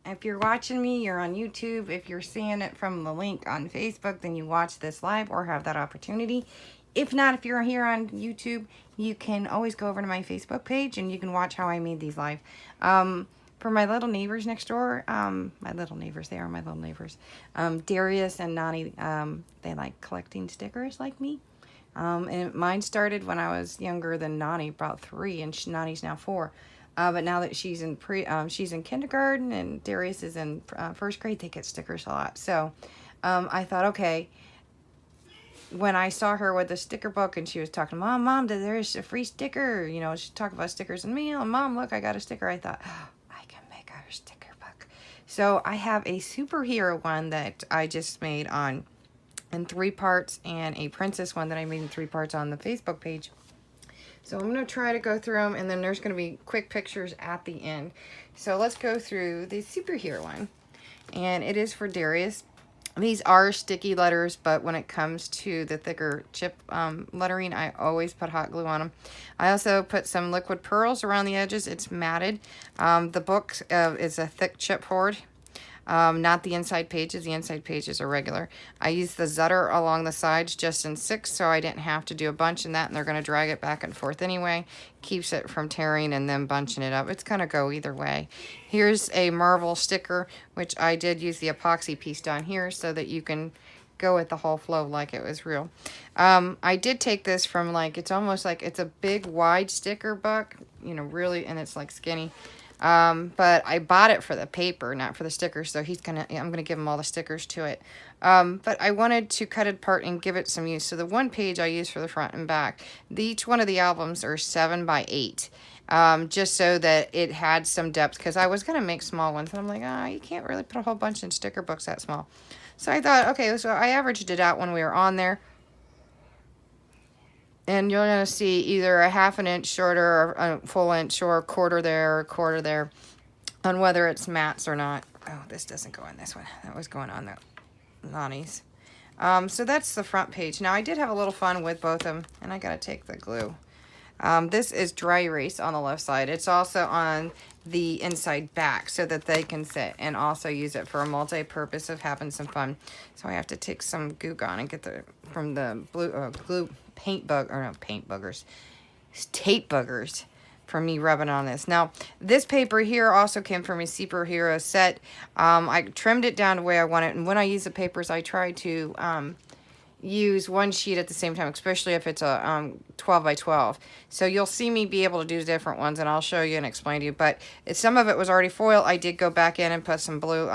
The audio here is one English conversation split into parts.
if you're watching me, you're on YouTube. If you're seeing it from the link on Facebook, then you watch this live or have that opportunity. If not, if you're here on YouTube, you can always go over to my Facebook page and you can watch how I made these live. For my little neighbors next door, my little neighbors, they are my little neighbors. Darius and Nani, they like collecting stickers like me. And mine started when I was younger than Nani, about 3, and Nani's now 4. But now that she's in she's in kindergarten and Darius is in first grade, they get stickers a lot. So I thought, okay, when I saw her with the sticker book and she was talking, Mom, there's a free sticker. You know, she talked about stickers in the mail. And Mom, look, I got a sticker. I thought, oh, I can make a sticker book. So I have a superhero one that I just made in 3 parts and a princess one that I made in 3 parts on the Facebook page. So I'm going to try to go through them, and then there's going to be quick pictures at the end. So let's go through the superhero one. And it is for Darius. These are sticky letters, but when it comes to the thicker chip lettering, I always put hot glue on them. I also put some liquid pearls around the edges. It's matted. The book is a thick chipboard. Not the inside pages. The inside pages are regular. I used the Zutter along the sides just in 6, so I didn't have to do a bunch in that, and they're going to drag it back and forth anyway. Keeps it from tearing and then bunching it up. It's going to go either way. Here's a Marvel sticker, which I did use the epoxy piece down here so that you can go with the whole flow like it was real. I did take this from, like, it's almost like it's a big wide sticker book, you know, really, and it's like skinny. But I bought it for the paper, not for the stickers, so I'm gonna give him all the stickers to it. But I wanted to cut it apart and give it some use. So the one page I use for the front and back. Each one of the albums are 7 by 8. Just so that it had some depth, because I was gonna make small ones, and I'm like, you can't really put a whole bunch in sticker books that small. So I thought, okay, so I averaged it out when we were on there. And you're going to see either a 1/2 inch shorter, or a full inch, or a quarter there, or a quarter there, on whether it's mats or not. Oh, this doesn't go in this one. That was going on the Nani's. So that's the front page. Now, I did have a little fun with both of them, and I got to take the glue. This is dry erase on the left side. It's also on the inside back so that they can sit and also use it for a multi-purpose of having some fun. So I have to take some Goo Gone and get from the glue paint boogers, tape boogers from me rubbing on this. Now, this paper here also came from a superhero set. I trimmed it down the way I want it, and when I use the papers, I try to use one sheet at the same time, especially if it's a 12 by 12. So you'll see me be able to do different ones, and I'll show you and explain to you. But if some of it was already foil, I did go back in and put some blue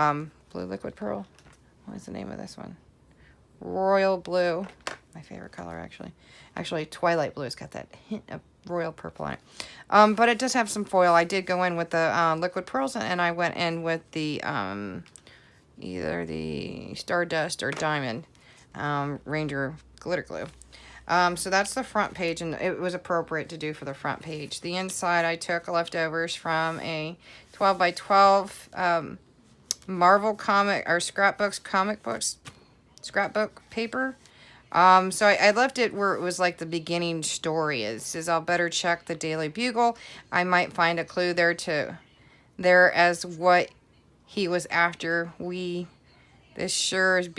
liquid pearl. What is the name of this one? Royal blue. My favorite color, actually. Actually, twilight blue has got that hint of royal purple on it. But it does have some foil. I did go in with the liquid pearls, and I went in with the either the Stardust or Diamond Ranger glitter glue. So that's the front page, and it was appropriate to do for the front page. The inside, I took leftovers from a 12 by 12 Marvel comic or scrapbook paper. So I left it where it was like the beginning story is I'll better check the Daily Bugle. I might find a clue there as what he was after. This sure is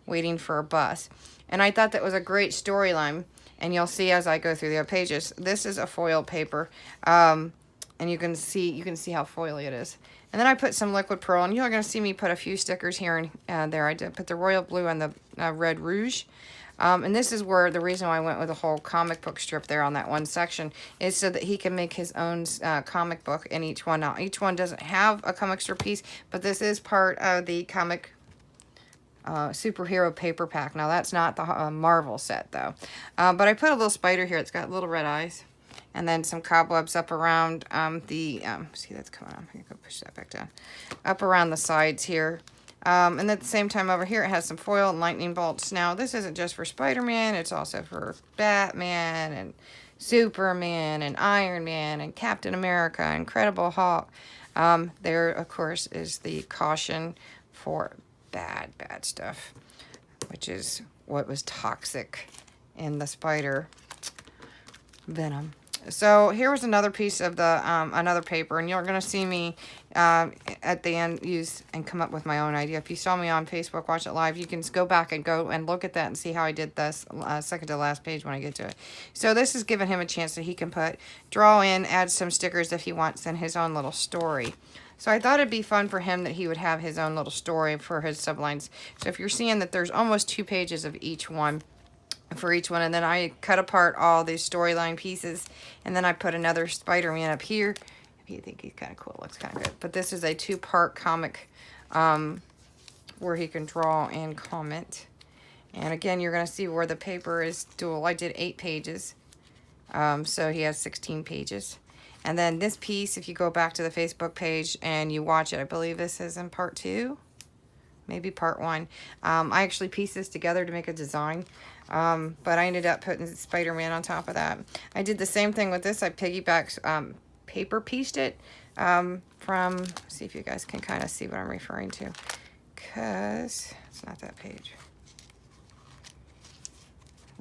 waiting for a bus. And I thought that was a great storyline, and you'll see as I go through the pages. This is a foil paper, and you can see how foily it is. And then I put some liquid pearl, and you're going to see me put a few stickers here and there. I did put the royal blue and the red rouge. And this is where the reason why I went with a whole comic book strip there on that one section is so that he can make his own comic book in each one. Now, each one doesn't have a comic strip piece, but this is part of the comic superhero paper pack. Now, that's not the Marvel set, though. But I put a little spider here. It's got little red eyes. And then some cobwebs up around see, that's coming on. I'm going to go push that back down. Up around the sides here. And at the same time over here, it has some foil and lightning bolts. Now, this isn't just for Spider-Man. It's also for Batman and Superman and Iron Man and Captain America, Incredible Hulk. There, of course, is the caution for bad stuff, which is what was toxic in the spider venom. So here was another piece of the another paper, and you're going to see me at the end use and come up with my own idea. If you saw me on Facebook, watch it live, you can go back and go and look at that and see how I did this second to last page when I get to it. So this is giving him a chance that he can draw in, add some stickers if he wants, and his own little story. So I thought it'd be fun for him that he would have his own little story for his sublines. So if you're seeing that there's almost 2 pages of each one, for each one, and then I cut apart all these storyline pieces, and then I put another Spider-Man up here. If you think he's kind of cool, it looks kind of good. But this is a 2-part comic where he can draw and comment. And again, you're going to see where the paper is dual. I did 8 pages, so he has 16 pages. And then this piece, if you go back to the Facebook page and you watch it, I believe this is in part 2, maybe part 1. I actually pieced this together to make a design. But I ended up putting Spider-Man on top of that. I did the same thing with this. I piggybacked, paper pieced it from, see if you guys can kind of see what I'm referring to. Because it's not that page.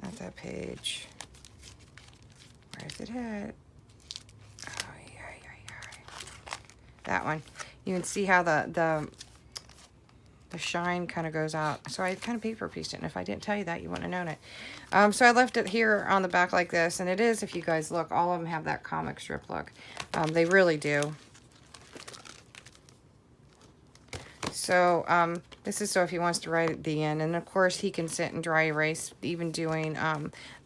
Not that page. Where's it at? Oh, yeah. That one. You can see how the shine kind of goes out. So I kind of paper pieced it, and if I didn't tell you that, you wouldn't have known it. So I left it here on the back like this, and it is, if you guys look, all of them have that comic strip look. They really do. So this is so if he wants to write at the end, and of course he can sit and dry erase, even doing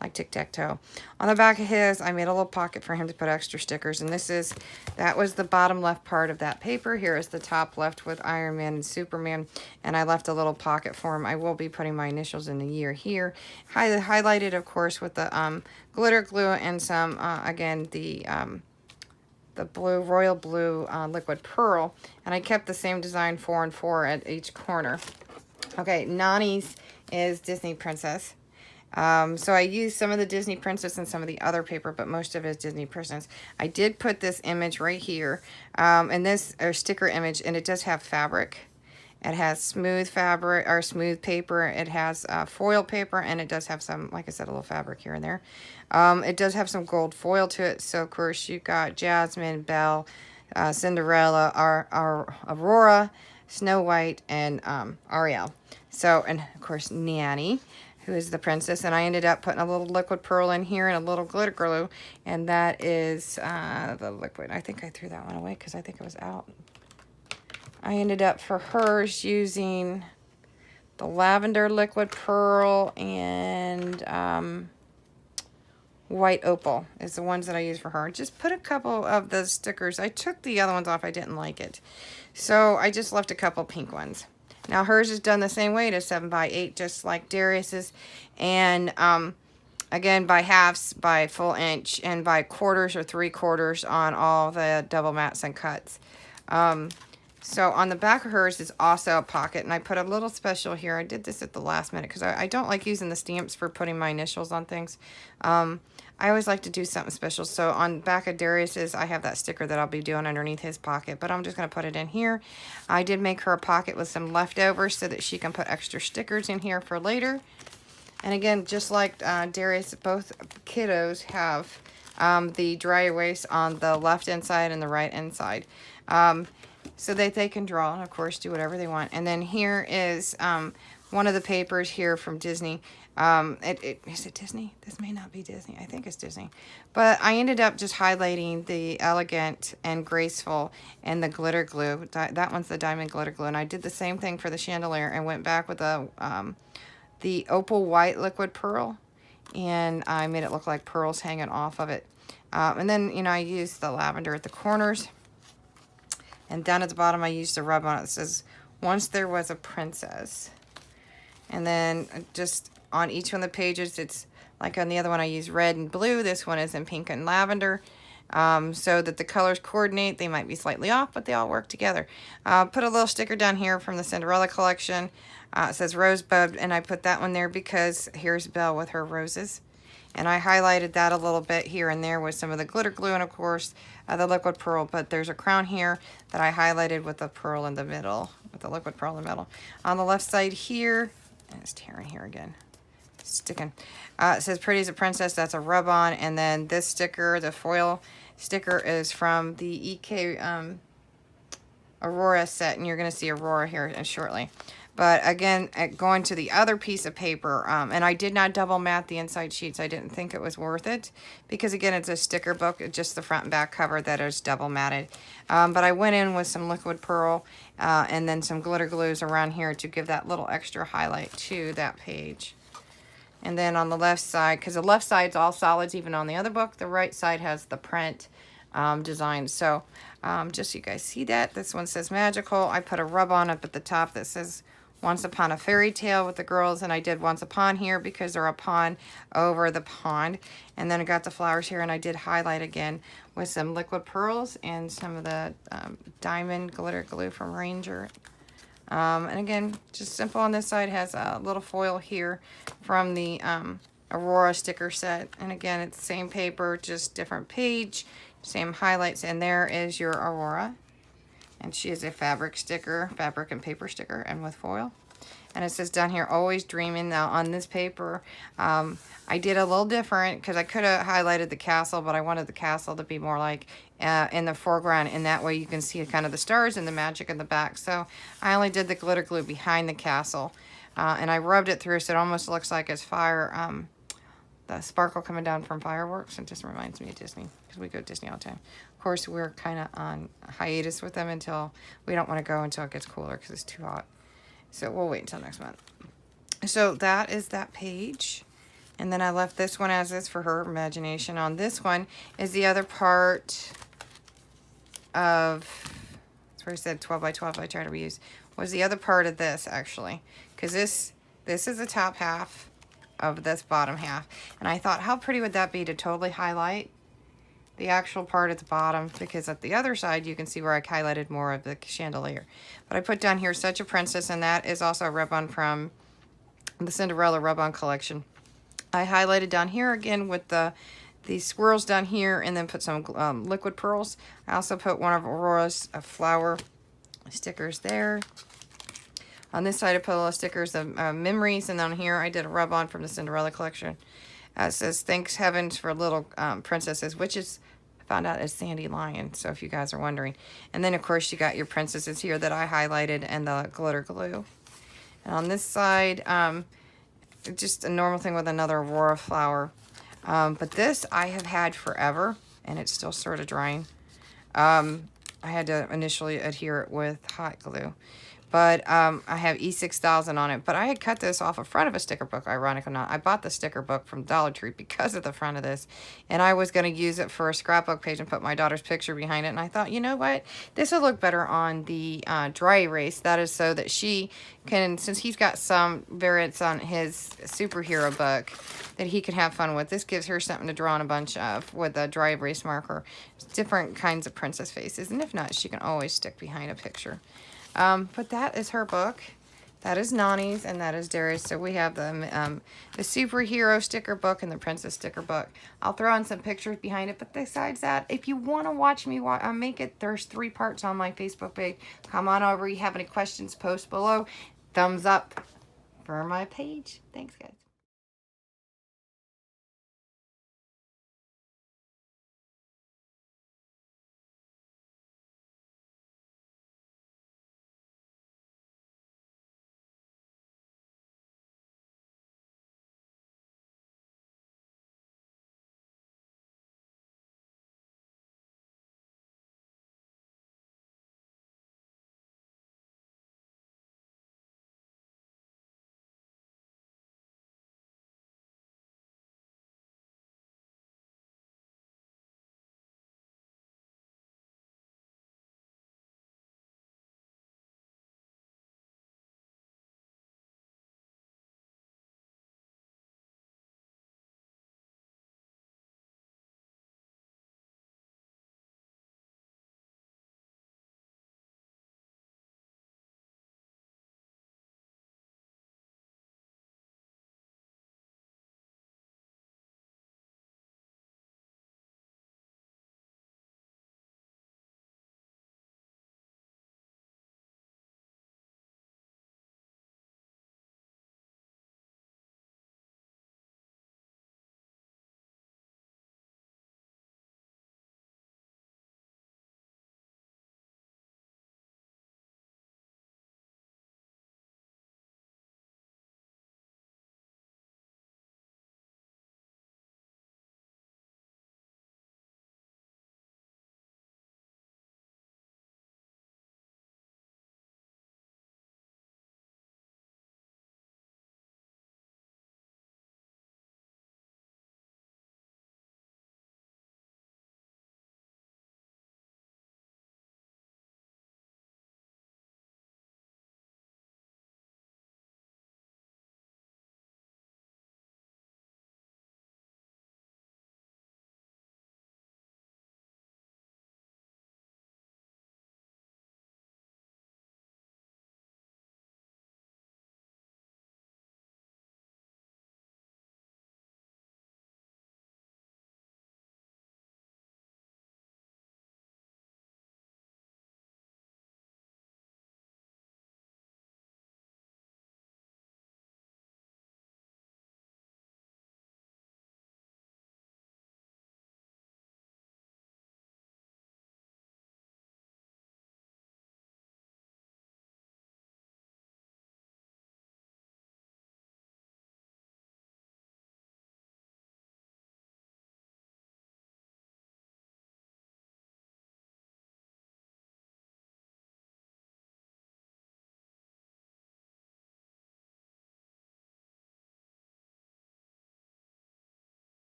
like tic-tac-toe. On the back of his, I made a little pocket for him to put extra stickers, and that was the bottom left part of that paper. Here is the top left with Iron Man and Superman, and I left a little pocket for him. I will be putting my initials in the year here. Highlighted, of course, with the glitter glue and some, again, the blue, royal blue liquid pearl, and I kept the same design 4 and 4 at each corner. Okay, Nani's is Disney Princess. So I used some of the Disney Princess and some of the other paper, but most of it is Disney Princess. I did put this image right here, and this sticker image, and it does have fabric. It has smooth fabric, or smooth paper. It has foil paper, and it does have some, like I said, a little fabric here and there. It does have some gold foil to it. So, of course, you've got Jasmine, Belle, Cinderella, Aurora, Snow White, and Ariel. So, and, of course, Nani, who is the princess. And I ended up putting a little liquid pearl in here and a little glitter glue. And that is the liquid. I think I threw that one away because I think it was out. I ended up for hers using the lavender liquid pearl and white opal is the ones that I use for her. Just put a couple of the stickers. I took the other ones off. I didn't like it. So I just left a couple pink ones. Now hers is done the same way. It is 7x8, just like Darius's. And again, by halves, by full inch, and by quarters or 3/4 on all the double mats and cuts. So on the back of hers is also a pocket, and I put a little special here. I did this at the last minute because I don't like using the stamps for putting my initials on things. I always like to do something special. So on the back of Darius's, I have that sticker that I'll be doing underneath his pocket, but I'm just going to put it in here. I did make her a pocket with some leftovers so that she can put extra stickers in here for later. And again, just like Darius, both kiddos have the dry erase on the left inside and the right inside. So that they can draw and, of course, do whatever they want. And then here is one of the papers here from Disney. Is it Disney? This may not be Disney. I think it's Disney. But I ended up just highlighting the elegant and graceful and the glitter glue. That one's the diamond glitter glue. And I did the same thing for the chandelier and went back with the opal white liquid pearl. And I made it look like pearls hanging off of it. And then, you know, I used the lavender at the corners. And down at the bottom, I used a rub on it. It says, once there was a princess. And then just on each one of the pages, it's like on the other one, I use red and blue. This one is in pink and lavender. So that the colors coordinate. They might be slightly off, but they all work together. Put a little sticker down here from the Cinderella collection. It says Rosebud, and I put that one there because here's Belle with her roses. And I highlighted that a little bit here and there with some of the glitter glue and, of course, the liquid pearl. But there's a crown here that I highlighted with the pearl in the middle, with the liquid pearl in the middle. On the left side here, and it's tearing here again. sticking. It says Pretty as a Princess. That's a rub-on. And then this sticker, the foil sticker, is from the EK Aurora set. And you're going to see Aurora here shortly. But again, going to the other piece of paper, and I did not double mat the inside sheets. I didn't think it was worth it because, again, it's a sticker book, just the front and back cover that is double matted. But I went in with some liquid pearl and then some glitter glues around here to give that little extra highlight to that page. And then on the left side, because the left side's all solids even on the other book, the right side has the print design. So just so you guys see that, this one says Magical. I put a rub-on up at the top that says Once Upon a Fairy Tale with the girls, and I did Once Upon here because they're a pond over the pond. And then I got the flowers here, and I did highlight again with some liquid pearls and some of the diamond glitter glue from Ranger. And again, just simple on this side, has a little foil here from the Aurora sticker set. And again, it's the same paper, just different page, same highlights. And there is your Aurora. And she is a fabric sticker, fabric and paper sticker, and with foil. And it says down here, Always Dreaming. Now on this paper, I did a little different because I could have highlighted the castle, but I wanted the castle to be more like in the foreground, and that way you can see kind of the stars and the magic in the back. So I only did the glitter glue behind the castle, and I rubbed it through so it almost looks like it's fire, the sparkle coming down from fireworks. It just reminds me of Disney because we go to Disney all the time. Of course, we're kind of on hiatus with them until we don't want to go until it gets cooler because it's too hot. So we'll wait until next month. So that is that page. And then I left this one as is for her imagination. On this one is the other part of, that's where I said 12 by 12 I try to reuse, was the other part of this actually. Because this is the top half of this bottom half. And I thought, how pretty would that be to totally highlight the actual part at the bottom, because at the other side you can see where I highlighted more of the chandelier. But I put down here Such a Princess, and that is also a rub-on from the Cinderella rub-on collection. I highlighted down here again with the swirls down here, and then put some liquid pearls. I also put one of Aurora's flower stickers there. On this side I put a little stickers of memories, and on here I did a rub-on from the Cinderella collection. It says Thanks Heavens for Little Princesses, which is, I found out, is Sandy Lion, so if you guys are wondering. And then, of course, you got your princesses here that I highlighted and the glitter glue. And on this side, just a normal thing with another Aurora flower. But this I have had forever, and it's still sort of drying. I had to initially adhere it with hot glue. But I have E6000 on it. But I had cut this off the front of a sticker book, ironic or not. I bought the sticker book from Dollar Tree because of the front of this. And I was going to use it for a scrapbook page and put my daughter's picture behind it. And I thought, you know what? This will look better on the dry erase. That is so that she can, since he's got some variants on his superhero book that he can have fun with. This gives her something to draw on a bunch of with a dry erase marker. Different kinds of princess faces. And if not, she can always stick behind a picture. But that is her book. That is Nani's, and that is Darius. So we have the superhero sticker book and the princess sticker book. I'll throw in some pictures behind it. But besides that, if you want to watch me make it, there's 3 parts on my Facebook page. Come on over. You have any questions, post below. Thumbs up for my page. Thanks, guys.